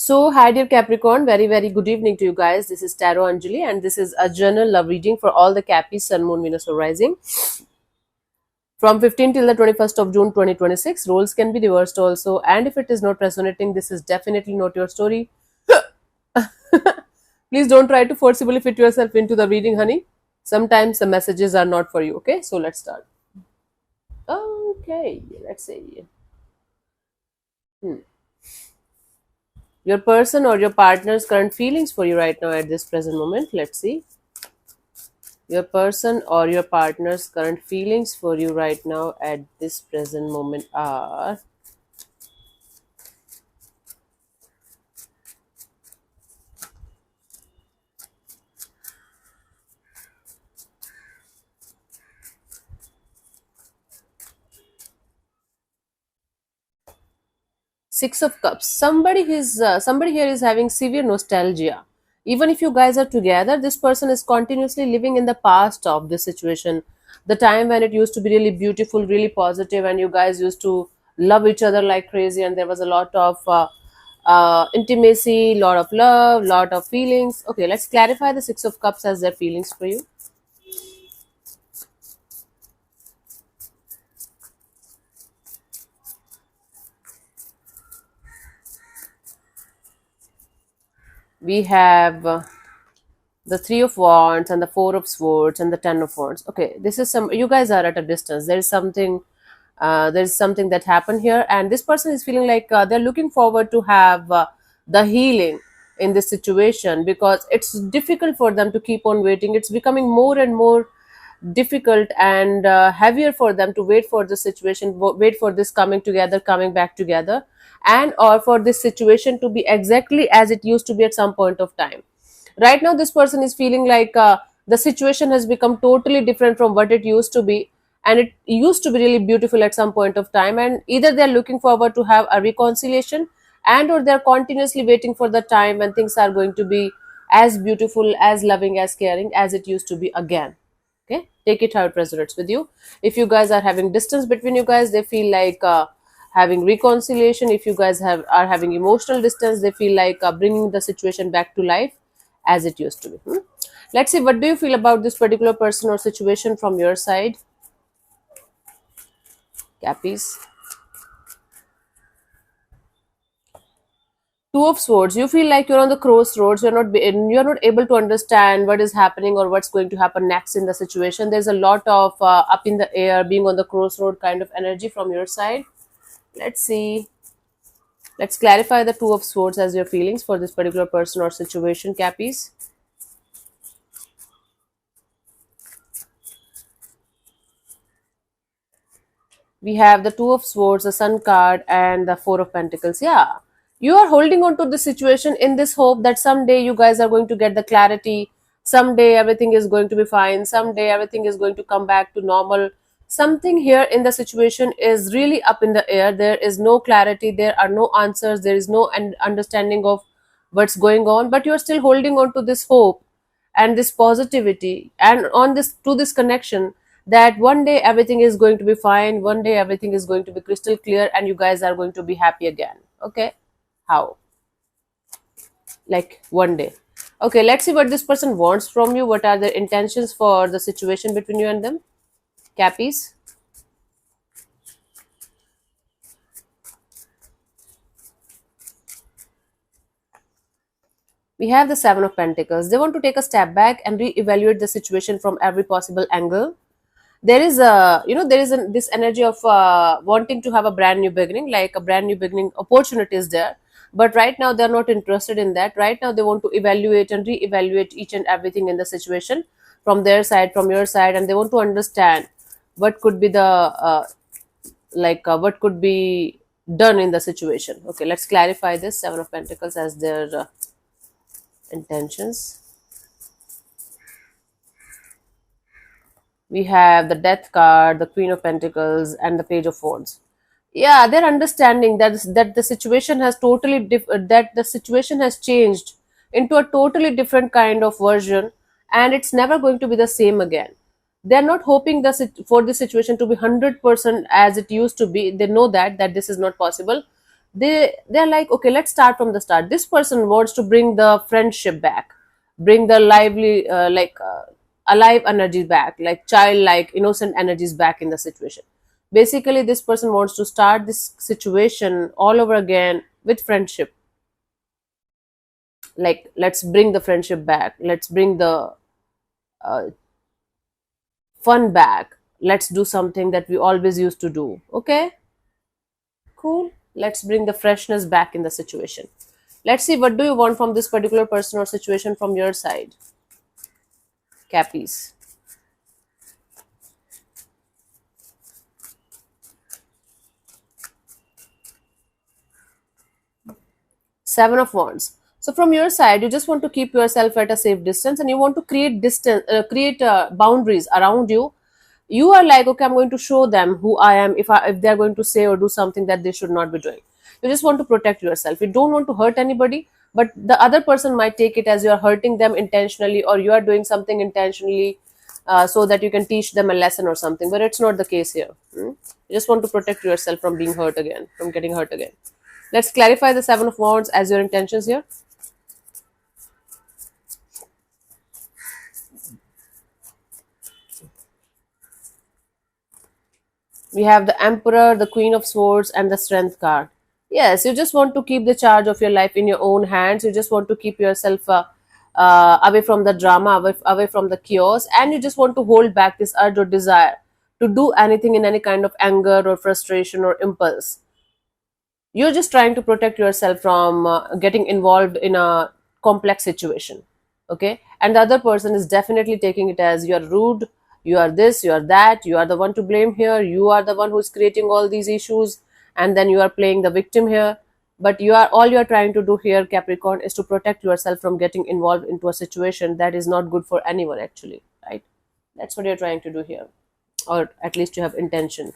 So, hi dear Capricorn, very good evening to you guys. This is Tarot Anjali, and this is a general love reading for all the Capis, Sun, Moon, Venus, or Rising from 15 till the 21st of June 2026. Roles can be reversed also, and if it is not resonating, this is definitely not your story. Please don't try to forcibly fit yourself into the reading, honey. Sometimes the messages are not for you. Okay, so let's start. Okay, let's see. Hmm. Your person or your partner's current feelings for you right now at this present moment. Let's see. Your person or your partner's current feelings for you right now at this present moment are Six of Cups. Somebody here is having severe nostalgia. Even if you guys are together, this person is continuously living in the past of this situation. The time when it used to be really beautiful, really positive, and you guys used to love each other like crazy, and there was a lot of intimacy, lot of love, lot of feelings. Okay, let's clarify the Six of Cups as their feelings for you. We have the Three of Wands and the Four of Swords and the Ten of Wands. Okay, this is some, you guys are at a distance. There's something that happened here, and this person is feeling like they're looking forward to have the healing in this situation, because it's difficult for them to keep on waiting. It's becoming more and more difficult and heavier for them to wait for the situation, wait for this coming together, coming back together, and or for this situation to be exactly as it used to be at some point of time. Right now this person is feeling like the situation has become totally different from what it used to be, and it used to be really beautiful at some point of time, and either they're looking forward to have a reconciliation, and or they're continuously waiting for the time when things are going to be as beautiful, as loving, as caring as it used to be again. Okay, take it how it resonates with you. If you guys are having distance between you guys, they feel like having reconciliation. If you guys are having emotional distance, they feel like bringing the situation back to life as it used to be. Let's see, what do you feel about this particular person or situation from your side, Cappies? Two of Swords. You feel like you're on the crossroads. You're not able to understand what is happening or what's going to happen next in the situation. There's a lot of up in the air, being on the crossroad kind of energy from your side. Let's see. Let's clarify the Two of Swords as your feelings for this particular person or situation, Cappies. We have the Two of Swords, the Sun card, and the Four of Pentacles. Yeah, you are holding on to this situation in this hope that someday you guys are going to get the clarity. Someday everything is going to be fine. Someday everything is going to come back to normal. Something here in the situation is really up in the air. There is no clarity. There are no answers. There is no understanding of what's going on. But you are still holding on to this hope and this positivity and on this to this connection that one day everything is going to be fine, one day everything is going to be crystal clear, and you guys are going to be happy again. Okay, how? Like one day. Okay, let's see what this person wants from you. What are their intentions for the situation between you and them, Cappies? We have the Seven of Pentacles. They want to take a step back and re-evaluate the situation from every possible angle. There is a, this energy of wanting to have a brand new beginning, like a brand new beginning opportunity is there, but right now they're not interested in that. Right now they want to evaluate and re-evaluate each and everything in the situation from their side, from your side, and they want to understand what could be the what could be done in the situation. Okay, let's clarify this Seven of Pentacles as their intentions. We have the Death card, the Queen of Pentacles, and the Page of Wands. Yeah, they're understanding that the situation has that the situation has changed into a totally different kind of version, and it's never going to be the same again. They're not hoping for the situation to be 100% as it used to be. They know that this is not possible, they're like, okay, let's start from the start. This person wants to bring the friendship back, bring the lively alive energies back, like childlike innocent energies back in the situation. Basically, this person wants to start this situation all over again with friendship. Like, let's bring the friendship back, let's bring the uh, fun back, let's do something that we always used to do. Okay, cool. Let's bring the freshness back in the situation. Let's see, what do you want from this particular person or situation from your side, Cappies? Seven of Wands. So from your side, you just want to keep yourself at a safe distance, and you want to create distance, create boundaries around you. You are like, okay, I'm going to show them who I am. If they're going to say or do something that they should not be doing, you just want to protect yourself. You don't want to hurt anybody, but the other person might take it as you are hurting them intentionally, or you are doing something intentionally, so that you can teach them a lesson or something. But it's not the case here. You just want to protect yourself from being hurt again, from getting hurt again. Let's clarify the Seven of Wands as your intentions here. We have the Emperor, the Queen of Swords, and the Strength card. Yes, you just want to keep the charge of your life in your own hands. You just want to keep yourself away from the drama, away from the chaos, and you just want to hold back this urge or desire to do anything in any kind of anger or frustration or impulse. You're just trying to protect yourself from getting involved in a complex situation. Okay, and the other person is definitely taking it as you're rude, you are this, you are that, you are the one to blame here, you are the one who's creating all these issues, and then you are playing the victim here. But you're trying to do here, Capricorn, is to protect yourself from getting involved into a situation that is not good for anyone, actually, right? That's what you're trying to do here, or at least you have intention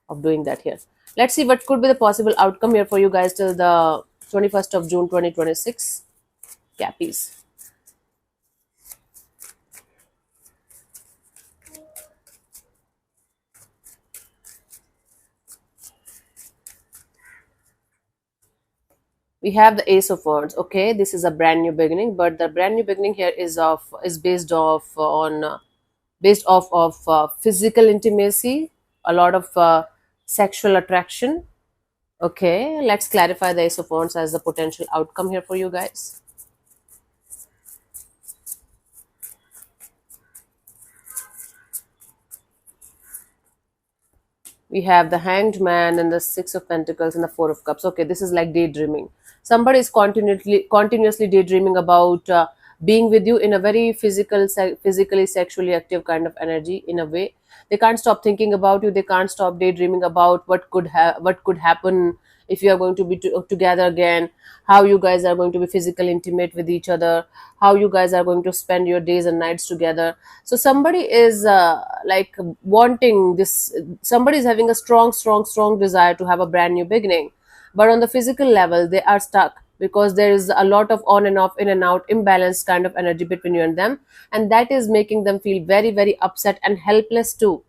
of doing that here. Let's see what could be the possible outcome here for you guys till the 21st of June 2026. Cappies. We have the Ace of Wands. Okay, this is a brand new beginning, but the brand new beginning here is based off on based off of physical intimacy, a lot of sexual attraction. Okay, let's clarify the Ace of Wands as the potential outcome here for you guys. We have the Hanged Man and the Six of Pentacles and the Four of Cups. Okay, this is like daydreaming. Somebody is continuously daydreaming about being with you in a very physically sexually active kind of energy. In a way, they can't stop thinking about you. They can't stop daydreaming about what could happen if you are going to be together again, how you guys are going to be physically intimate with each other, how you guys are going to spend your days and nights together. So somebody is like wanting this, somebody is having a strong desire to have a brand new beginning, but on the physical level they are stuck because there is a lot of on and off, in and out, imbalanced kind of energy between you and them, and that is making them feel very upset and helpless too,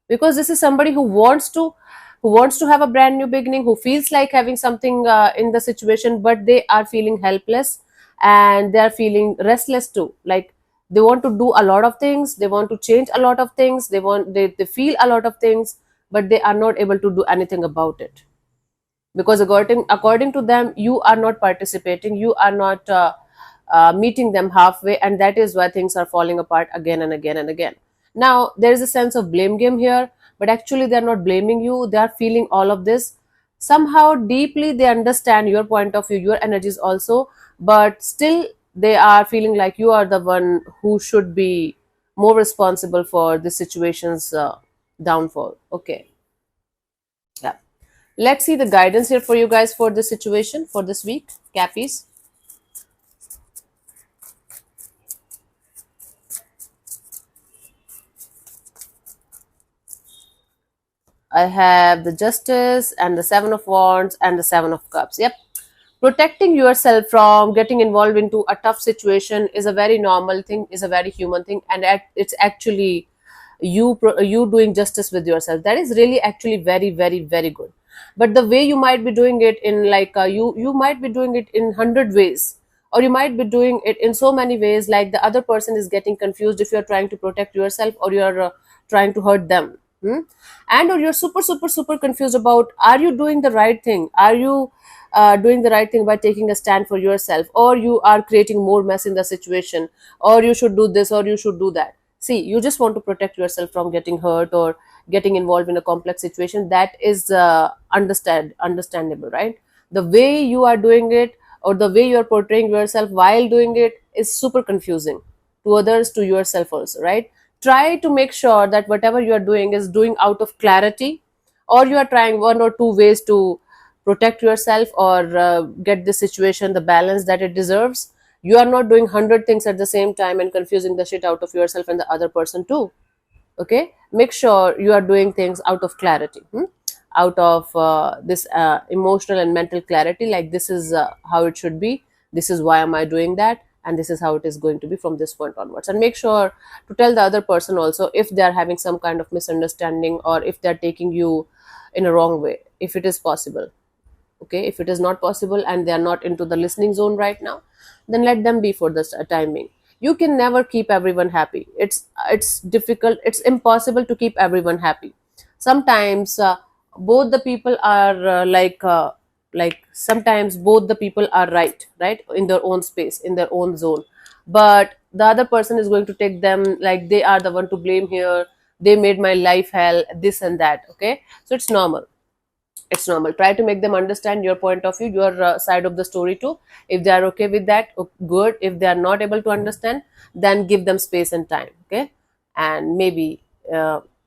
because this is somebody who wants to have a brand new beginning, who feels like having something in the situation, but they are feeling helpless and they are feeling restless too. Like, they want to do a lot of things, they want to change a lot of things, they feel a lot of things, but they are not able to do anything about it, because according to them, you are not participating, you are not meeting them halfway, and that is why things are falling apart again and again and again. Now there is a sense of blame game here, but actually they are not blaming you, they are feeling all of this. Somehow deeply they understand your point of view, your energies also, but still they are feeling like you are the one who should be more responsible for the situation's downfall. Okay, yeah. Let's see the guidance here for you guys for this situation for this week, Cappies. I have the Justice and the Seven of Wands and the Seven of Cups. Yep. Protecting yourself from getting involved into a tough situation is a very normal thing, is a very human thing, and it's actually you doing justice with yourself. That is really actually very good. but the way you might be doing it in like you might be doing it in 100 ways, or you might be doing it in so many ways, like the other person is getting confused if you're trying to protect yourself or you're trying to hurt them. And or you're super super super confused about, are you doing the right thing, are you doing the right thing by taking a stand for yourself, or you are creating more mess in the situation, or you should do this or you should do that. See, you just want to protect yourself from getting hurt or getting involved in a complex situation. That is understandable, right? The way you are doing it, or the way you are portraying yourself while doing it, is super confusing to others, to yourself also, right? Try to make sure that whatever you are doing is doing out of clarity, or you are trying one or two ways to protect yourself, or get the situation the balance that it deserves. You are not doing 100 things at the same time and confusing the shit out of yourself and the other person too. Okay, make sure you are doing things out of clarity, out of this emotional and mental clarity, like this is how it should be, this is why am I doing that, and this is how it is going to be from this point onwards. And make sure to tell the other person also if they are having some kind of misunderstanding, or if they are taking you in a wrong way, if it is possible. Okay, if it is not possible and they are not into the listening zone right now, then let them be for this timing. You can never keep everyone happy. It's difficult, it's impossible to keep everyone happy. Sometimes both the people are like sometimes both the people are right in their own space, in their own zone, but the other person is going to take them like they are the one to blame here, they made my life hell, this and that. Okay, so it's normal, it's normal. Try to make them understand your point of view, your side of the story too. If they are okay with that, good. If they are not able to understand, then give them space and time. Okay, and maybe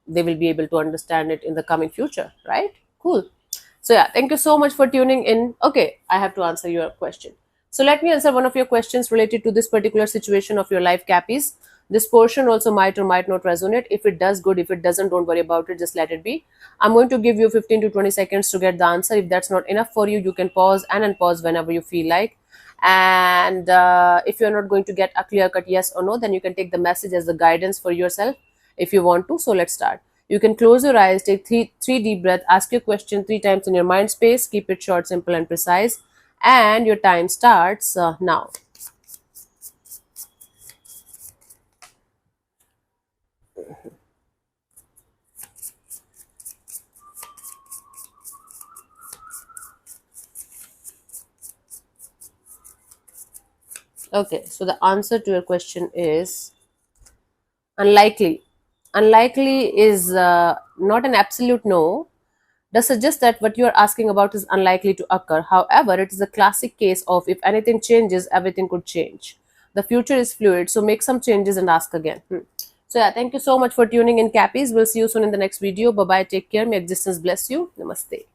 they will be able to understand it in the coming future, right? Cool. So yeah, thank you so much for tuning in. Okay, I have to answer your question. So let me answer one of your questions related to this particular situation of your life, Cappies. This portion also might or might not resonate. If it does, good. If it doesn't, don't worry about it. Just let it be. I'm going to give you 15 to 20 seconds to get the answer. If that's not enough for you, you can pause and unpause whenever you feel like. And if you're not going to get a clear cut yes or no, then you can take the message as the guidance for yourself if you want to. So let's start. You can close your eyes, take three deep breaths, ask your question 3 times in your mind space. Keep it short, simple, and precise. And your time starts now. Okay, so the answer to your question is unlikely. Unlikely is not an absolute no. Does suggest that what you are asking about is unlikely to occur. However, it is a classic case of if anything changes, everything could change. The future is fluid, so make some changes and ask again. So yeah, thank you so much for tuning in, Cappies. We'll see you soon in the next video. Bye bye. Take care. May existence bless you. Namaste.